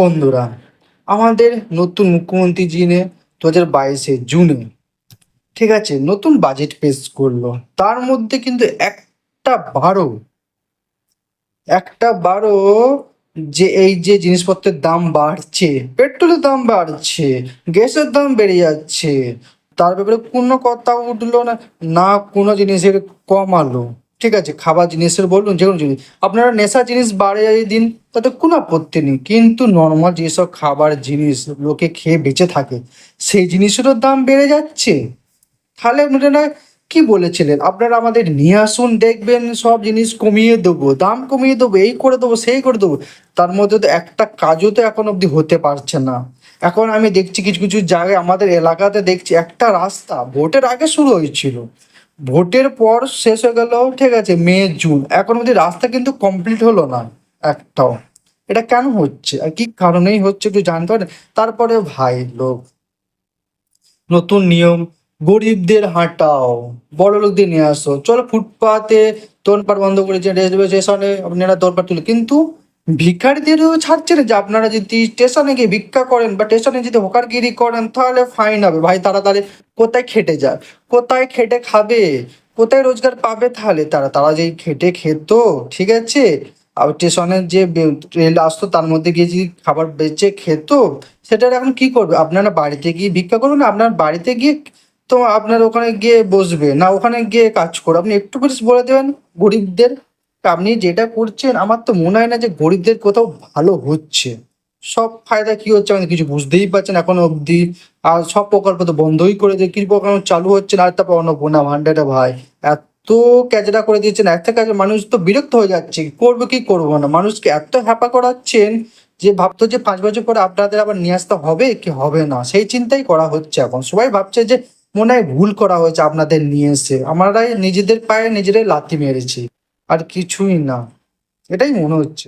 বন্ধুরা, আমাদের নতুন মুখ্যমন্ত্রী যিনি 2022 জুনে, ঠিক আছে, নতুন বাজেট পেশ করলো। তার মধ্যে কিন্তু একটা বারো একটা বারো যে এই যে জিনিসপত্রের দাম বাড়ছে, পেট্রোলের দাম বাড়ছে, গ্যাসের দাম বেড়ে যাচ্ছে, তার ব্যাপারে কোনো কথা উঠলো না। না কোনো জিনিসের কমালো। ঠিক আছে, খাবার জিনিসের বলুন, যে কোনো জিনিস আপনারা নেশা জিনিস বাড়িয়ে দিন, তাতে কোনো আপত্তি নেই, কিন্তু নর্মাল যেসব খাবার জিনিস লোকে খেয়ে বেঁচে থাকে, সেই জিনিসেরও দাম বেড়ে যাচ্ছে। তাহলে আপনারা কি বলেছিলেন, আপনারা আমাদের নিয়ে আসুন, দেখবেন সব জিনিস কমিয়ে দেবো, দাম কমিয়ে দেবো, এই করে দেবো, সেই করে দেবো। তার মধ্যে তো একটা কাজও তো এখন অবধি হতে পারছে না। এখন আমি দেখছি কিছু কিছু জায়গায় আমাদের এলাকাতে দেখছি একটা রাস্তা ভোটের আগে শুরু হয়েছিল, ভোটের পর শেষ হয়ে গেল, ঠিক আছে, মে জুন, এখন অবধি রাস্তা কিন্তু কমপ্লিট হলো না একটাও। এটা কেন হচ্ছে আর কি কারণেই হচ্ছে একটু জানতে পারেন? তারপরে ভাই লোক, নতুন নিয়ম, গরিবদের হাঁটাও, বড় লোকদের নিয়ে আসো, চলো ফুটপাতে দোকানপাট বন্ধ করেছে, রেলওয়ে স্টেশনে আপনারা দোকানপাট তুলে, কিন্তু ভিখারিদেরও ছাড়ছে না। যে আপনারা যদি স্টেশনে গিয়ে ভিক্ষা করেন বা স্টেশনে যদি হকারগিরি করেন, তাহলে ফাইন হবে। ভাই তারা তাহলে কোথায় খেটে যায়, কোথায় খেটে খাবে, কোথায় রোজগার পাবে? তাহলে তারা তারা যেই খেটে খেত, ঠিক আছে, আর স্টেশনের যে রেল আসতো তার মধ্যে গিয়ে যদি খাবার বেচে খেত, সেটার এখন কি করবে? আপনারা বাড়িতে গিয়ে ভিক্ষা করুন, আপনার বাড়িতে গিয়ে তো আপনার ওখানে গিয়ে বসবে না, ওখানে গিয়ে কাজ করো। আপনি একটু করে বলে দেবেন গরিবদের, আপনি যেটা করছেন আমার তো মনে হয় না যে গরিবদের কোথাও ভালো হচ্ছে। সব ফায়দা কি হচ্ছে আমাদের কিছু বুঝতেই পারছেন এখনো অবধি। আর সব প্রকল্প তো বন্ধই করে দিয়ে, কিছু প্রকল্প চালু হচ্ছে না। আর তারপর অন্নপূর্ণা ভান্ডারটা ভাই এত ক্যাচড়া করে দিয়েছেন, এত কাজে মানুষ তো বিরক্ত হয়ে যাচ্ছে, করবে কি করবো না, মানুষকে এত হ্যাপা করাচ্ছেন যে ভাবতো যে 5 বছর পরে আপনাদের আবার নিয়ে আসতে হবে কি হবে না, সেই চিন্তাই করা হচ্ছে। এখন সবাই ভাবছে যে মনে হয় ভুল করা হয়েছে আপনাদের নিয়ে এসে, আমরাই নিজেদের পায়ে নিজেরাই লাথি মেরেছি, আর কিছুই না, এটাই মনে হচ্ছে।